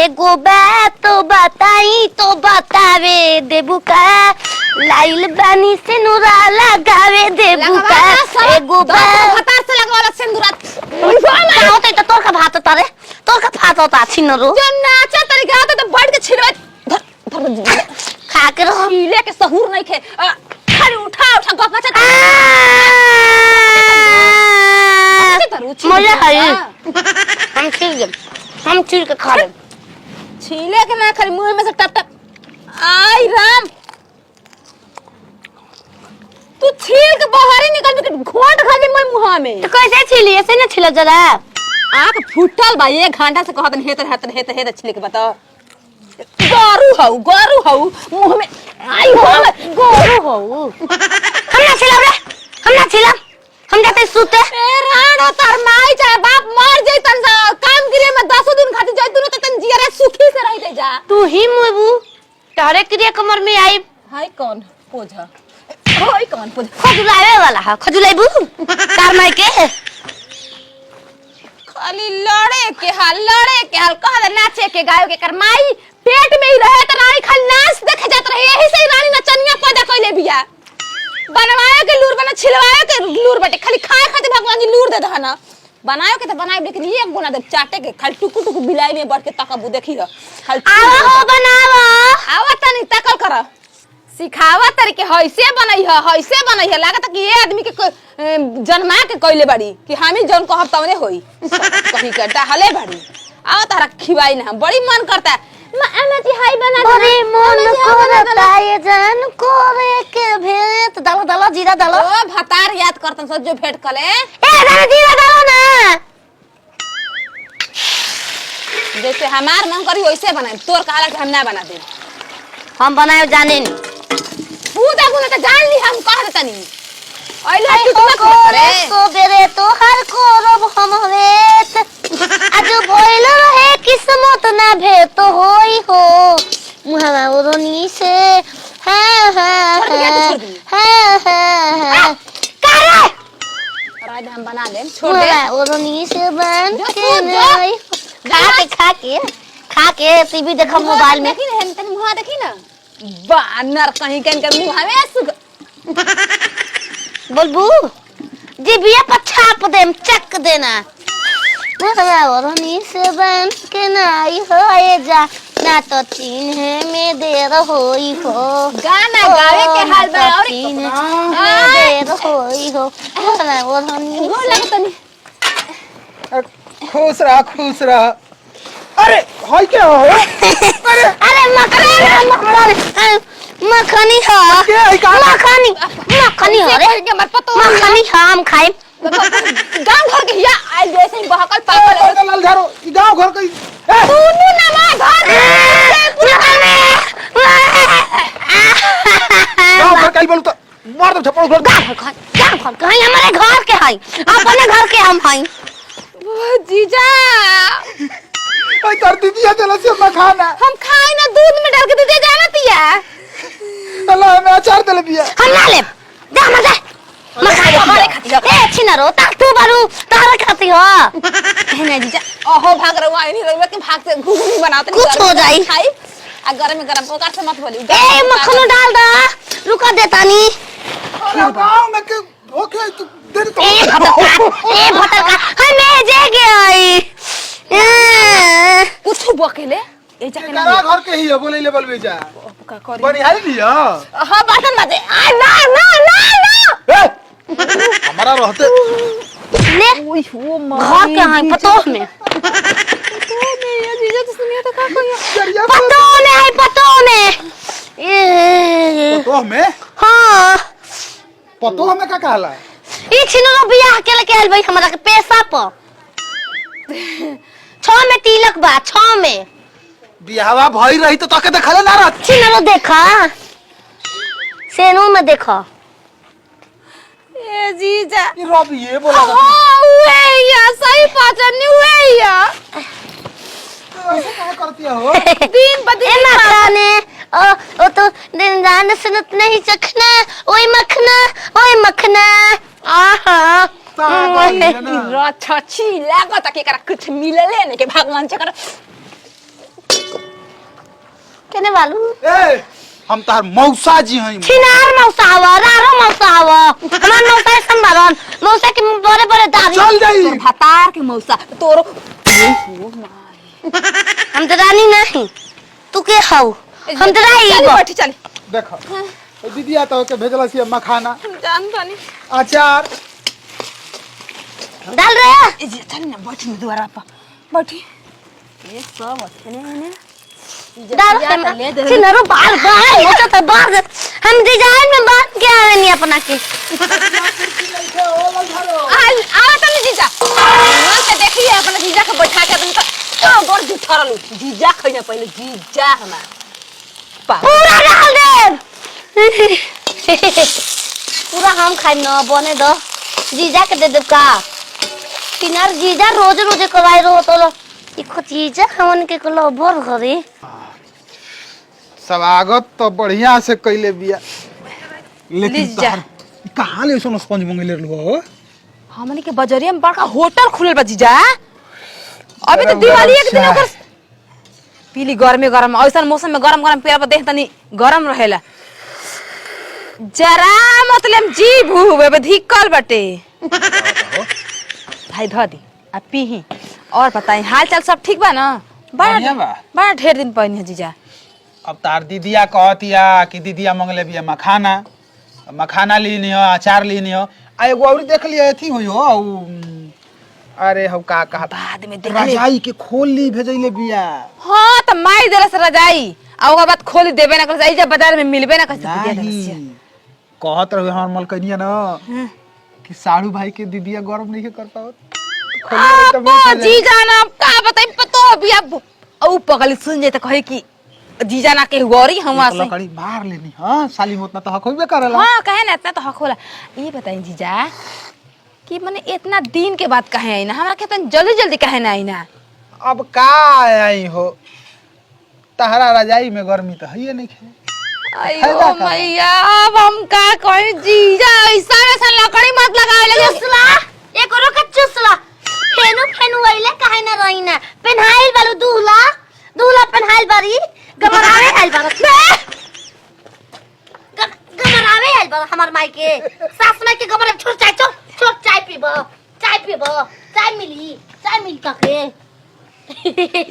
एगो बात तो बताई तो बतावे देबू का लाइल बानी से नुरा लगावे देबू का एगो बात हतार से लगवाला सिंदूरात का होतै त तोर का भात तारे तोर का भात होता छिनरो जो नाचा तरीका तो बैठ के छिलवा खा के रहो ले के सहूर नहीं खे खाली उठा उठा गप मचा मजा है हम छील के खा ले छीले के ना खाली मुंह में से टप टप आई राम तू छील के बाहर ही निकल के घोंट खा ले मुंह में तो कैसे छीली ऐसे ना छिलो जरा आंख फुटल बा 1 घंटा से कहत हेत छीले के बताओ गोरू हऊ मुंह में आई हो गोरू हो हम ना छिला रे हम ना छिला हम जाते सूते ए राणो तार माई चाहे बाप मर जाई तन काम गिरे में 10 दिन खाती जाई तू तन जिया सुखी से रह दे जा तू ही मुबू तारे क्रिया कमर में आई हाय कौन पोजा हाय कौन पोजा खजुलावे वाला है खजुलाइबू तार माई के खाली लड़े के हाल कह नाचे के गायो के कर माई पेट में ही रहे त रानी खाली नाच देखे जात रहे यही से रानी नचनिया पैदा कइले बिया बनवाए के लूर बना छिलवाए के लूर बटे खाली खाए खातिर भगवान जी लूर दे दहना बनायो के त बनाए लेकिन एक गुना दे चाटे के खाली टुकु टुकु बिलाई में बढ़ के तकबू देखी र खाली आवा हो बनावा आवा तनी तकल कर सिखावा तरीके हइसे बनई है लागत कि ये आदमी के जन्मा के कइले बाड़ी कि हामी जन कहब तवने होई कहीं करता हले बाड़ी आवा तारा खिवाई ना बड़ी मन करता अम्मा जी हाय बना दे बड़ी मन करता ये जान करे के भेत डालो डालो जीरा डालो ओ भतार याद करतन सब जो भेट कले ए डालो जीरा डालो ना जैसे हमार मन करी वैसे बनाए तोर कहला कि हम ना बना दे हम बनाए जाने नहीं पूजा गुना त जान ली हम कह देतनी ओइले तो करे तो बेरे तो हर कोरब हम वेत आज बोइल रहे किस्मत ना भे तो होई हो मुहावा ओरनी से हां करे राय हम बना ले छोड़ दे मुहावा ओरनी से बन के नहीं खा के टीवी देखो मोबाइल में देखी ना तनी मुहा देखी ना बानर कहीं कहीं कर मुहा में सुग बोलबू जी बिया पर छाप देम चक देना ओरनी से बन के नहीं होए जा ना तो चिन्ह में देर होई हो गाना गावे के हाल बा और चिन्ह में देर होई हो ओरनी हो लगतनी खुश रहा अरे हाय क्या हो अरे मखनी हो रे के मत पतो मखनी हम खाए गांव घर के हिया आई जैसे ही बहकल पागल लाल झारो ई गांव घर के तूनु ना मा गांव घर कल बोल तो मार दो छप्पड़ घर गांव घर कहीं हमारे घर के है अपने घर के हम हैं वो जीजा ओए कर दीजिए चलो से मखाना हम खाए ना दूध में डाल के दे जाना तिया अल्लाह मैं अचार दे लिया हम ना ले जा मजा मखाने हमारे खाती हो ए छिनरो तक तू बारू तारे खाती हो है जीजा ओहो भाग रहा है नहीं रहा कि भाग से घुघनी बनाते कुछ हो जाई खाई आ गरम गरम ओकर से मत बोली ए मखनो डाल दा रुका देता नी अरे गांव में के ओके तू दे तो ए भटर का हमें जे गई कुछ बकेले ए जाके ना करा घर के ही है बोले लेवल में जा का करी बनिहारी लिया हां बटन बजे आ ना ए हमारा रहते ले ओई हो घर के हैं पतो में ये जीजा तो सुनिए तो का कोई पतो में ए पतो में हां पतो में का कहला ई छिनरो बियाह के लेके आइल भाई हमरा के पैसा पर 6 में तिलक बा 6 में बियाहवा भई रही तो तके देखले ना रहत छिनरो देखा सेनो में देखा ए जीजा ई रब ये बोला हां उहे या सही पहचान हुए या ऐसे काहे करती हो दिन ब दिन मखाने ओ तो दिन जान सुनत नहीं चखना ओए मखना आहा रछछी लागत के करा कुछ मिलले ने के भगवान चकर केने बालू ए हम तार मौसा जी हई छिनार मौसा हवा रारो मौसा हवा हमार मौसा है संभालन मौसा के बड़े बड़े दादी चल जाई तोर भतार के मौसा तोरो हम तो रानी नहीं तू के हऊ हम तो राई चल बैठी चल देखो दीदी आता के भेजला सी मखाना हम जान तानी अचार डाल रे ए जी चल ना बैठी द्वारा पर बैठी ये सब ने डाल छिनारो बाल बाल होता था बाल हम डिजाइन में बात क्या है नहीं अपना के आ तनी जीजा मन से देखिए अपना जीजा के बैठा के तुम तो गोर जुठरलू जीजा खइना पहले जीजा हमार पूरा डाल दे पूरा हम खाई न बने दो जीजा के दे दे का तिनार जीजा रोज रोज करवाई रो तो इको जीजा हमन के को बोर घरे स्वागत तो बढ़िया से कइले बिया लेकिन लीजा। तोहर कहां ले सोनो स्पंज मंगले रहलो हमनी के बजरिया में बड़का होटल खुलल बा जीजा अभी तो गरम दिवाली गरम एक दिन चाय। ओकर पीली गर्मी गरम ऐसा मौसम में गरम गरम पिया पर देख तनी गरम रहेला जरा मतलब जी भूबे धिकल बटे भाई ध दी आ पीही और बताई हाल चाल सब ठीक बा ना बढ़िया बा। बड़ा ढेर दिन पहिन है जीजा अब तार दीदिया कहतिया कि दीदिया मंगले बिया मखाना लीनी हो अचार लीनी हो आ एगो औरी देख लिया एथी होई हो अरे हम का कहा बाद में देख ले रजाई के खोल ली भेजैले बिया हां त माई देला से रजाई आ ओकर बाद खोली देबे ना कर जाई जब बाजार में मिलबे ना कर दे नहीं देला कहत रहे हमर मलकनिया ना कि साड़ू भाई के दीदिया गरम नहीं कर पावत जीजा ना का बताई पतो बिया औ पगली सुन जे त कहे कि जीजा ना के गौरी हवा से लकड़ी मार लेनी हां साली में उतना तो हक होबे करेला हां कहे ना इतना तो हक होला ये बताई जीजा कि माने इतना दिन के बाद कहे आई ना हमरा के तन जल्दी जल्दी कहे ना आई ना अब का आई हो तहरा रजाई में गर्मी तो है नहीं खे अयो मैया अब हम का कहे जीजा ऐसा ऐसा लकड़ी मत लगावे लगे चुसला एक और का चुसला फेनु आइले काहे ना रहिना पेन्हाइल बालू दूल्हा पेन्हाइल बारी गमरावे आइल बार गमरावे आइल बार हमर माई के सास माई के गमरा छोड़ चाय पीबो चाय मिली काके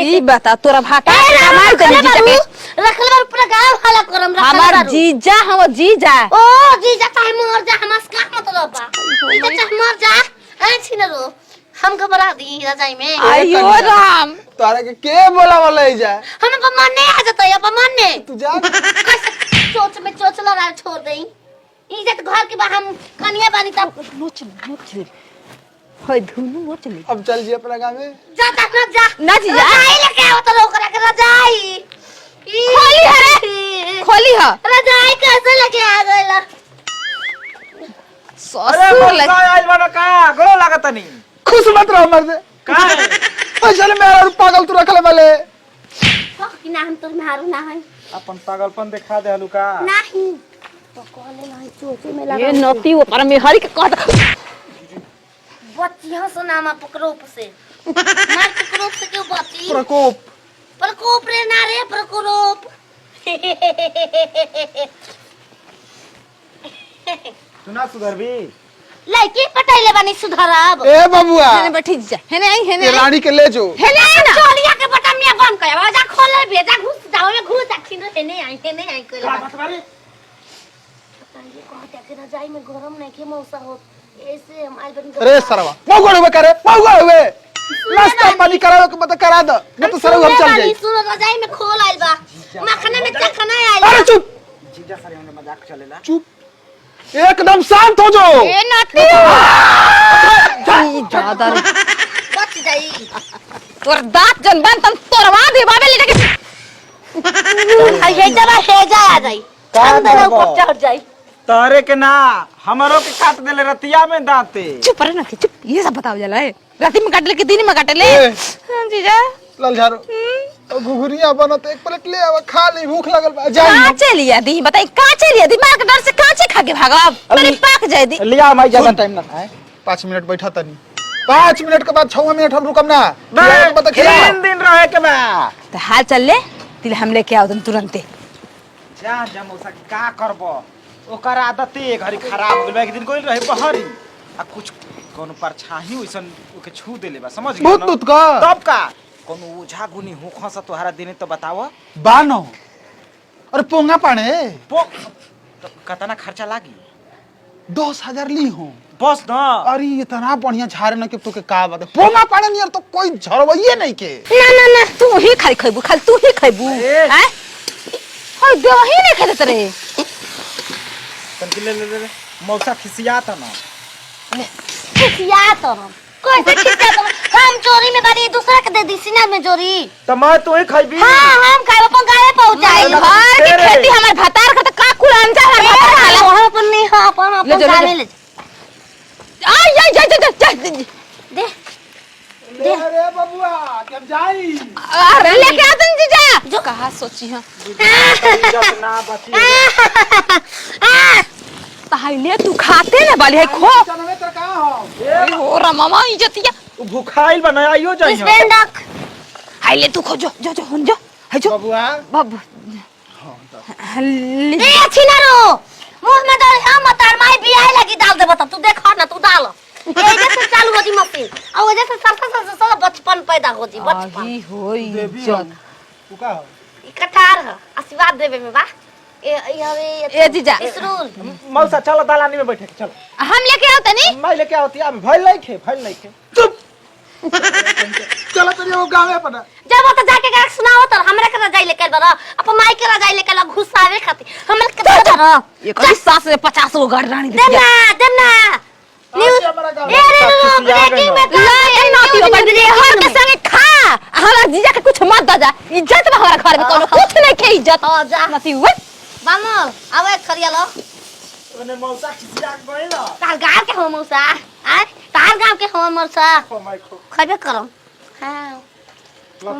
ई बता तोरा भाटा हमार तनी जीजा के रखले बार पूरा गांव हाला करम हमार जीजा हम जीजा ओ जीजा चाहे मर जा हमस का मतलब बा जीजा चाहे मर जा आ छिनरो हम घबरा दी रजाई में आयो राम तोरा के बोला वाला जा हम अपमानने आ जाता है अपमानने तू जा चोच में चोच लगा छोड़ देई इज्जत घर के बा हम कनिया बानी तब नोच होय धुनु नोच ले अब चल जी अपना गांव में जा ना जीजा रजाई लेके आओ तो ओकरा के रजाई खोली है खोली है रजाई कैसे लेके आ गइला ससुर ले आज बड़ा का गलो लागत नहीं खुश मत रहो मर्दे का चल मेरा पागल तू रखले वाले कि ना हम तो मारू ना है अपन पागलपन दिखा दे हलू का नहीं तो कहले नहीं चोचे में लगा ये नती ऊपर में हरी के कहत बच्चियों से नामा प्रकोप से मार प्रकोप से क्यों बच्ची प्रकोप रे ना रे प्रकोप सुना सुधरबी लड़की पटाइले बानी सुधरब ए बबुआ हेने बैठी जा हेने आई हेने ये रानी के ले जो हेने आई ना चोलिया के बटमिया बंद कर जा खोले भेजा घुस जाओ में घुस जा खिन हेने आई कर का बात बारे ये कहते कि रजाई में गरम नहीं के मौसा हो ऐसे हम आइल बनी अरे सरवा पौगड़ हुए करे पौगड़ हुए नाश्ता पानी कराओ के बता करा दो न तो सरवा हम चल जाई सुनो रजाई में खोल आइल बा मखना में चखना आइल अरे चुप जीजा सारे हमने मजाक चलेला चुप एकदम शांत हो जाओ ए नती ज्यादा बच जाई तोर दांत जन बन तन तोरवा दे बाबे ले के हे जा आ जाई ठंड में ऊपर चढ़ जाई तारे के ना हमारो के काट देले रतिया में दांते चुप रह ना चुप ये सब बताओ जला है रात में काट ले के दिन में काट ले हां जीजा लल झारो तो घुघुरिया बनत एक प्लेट ले आवा खा ली भूख लगल बा जाई काचे लिया दी बताई काचे लिया दी मार के डर से काचे खा के भागब मेरे पाक जाए दी लिया माई ज्यादा टाइम ना है 5 मिनट बैठा तनी 5 मिनट के बाद 6 मिनट हम रुकम ना तीन दिन रहे के बा तो हाल चल ले तिले हम लेके आओ तुरंते। जा जा मौसा का करबो ओकर आदते घरी खराब हो गेल एक दिन कोइल रहे बहरी आ कुछ कोनो परछाही ओइसन ओके छू देले बा समझ गेल भूत का तब का कोनो ओझा गुनी हो खसा तोहरा देने तो बताओ बानो अरे पोंगा पाने तो कतना खर्चा लागी 10,000 ली हो बस ना अरे इतना बढ़िया झारे न के तो के का बात है पोंगा पाने नियर तो कोई झरवइए नहीं के ना ना ना तू ही खाली खइबू खाली तू ही खइबू अरे। हैं होय देवही नहीं खाते रे तन ले मौसा खिसिया था ना खिसिया तो हम कैसे खिसिया तो हम चोरी में बारी दूसरा के दे दी सीना में चोरी त मैं तू ही खइबी हां हम खाए अपन गाय पहुंचाई घर की खेती हमर भतार का का कुल अंजा हमर भतार खाला वहां पर नहीं हां अपन गाय ले आई जा जा जा जा दे ले रे बबुआ जब जाई अरे लेके आ तुम जीजा जो कहा सोची हां इज्जत ना बची पहले तू खाते ना बाली है खो चनवे तर का हो ए हो रा मामा इज्जतिया भूखाइल बनाइयो जाइयो स्पेंडक हाइले तू खो जो जो जो हुन जो है जो बबुआ बाबू ए अच्छी ना रो मुंह में डाल हम मतार माई बियाह लगी डाल दे बता तू देखा ना तू डाल ये से चालू होती मशीन और वजह से सरसा बचपन पैदा होती बचपन आही होई देवी इज्जत तू का हो कटार है आशीर्वाद देवे में बा ए जीजा इसरूल मौसा चलो दालानी में बैठे चलो हम लेके आओ तनी मैं लेके आती अब भइल नहीं खे चुप चला तनी वो गांव में पड़ा जब तो जाके का सुनाओ तो हमरा के रजाई लेके बरा अपन माई के रजाई लेके घुसावे खातिर हमरा के बरा ये कभी सास में 50 गो गाड़ रानी देना न्यूज़ हमारा गांव ए रे ब्रेकिंग में ला नाती हो बड़े हर के संगे खा हमरा जीजा के कुछ मत दजा इज्जत में हमारा घर में कोनो कुछ नहीं के इज्जत आ जा नाती हुए बामल आवे खरिया लो ओने मौसा खिसिया गइल तार गांव के हो मौसा आ तार गांव के हो मौसा ओ माय गॉड खबे करम हां ला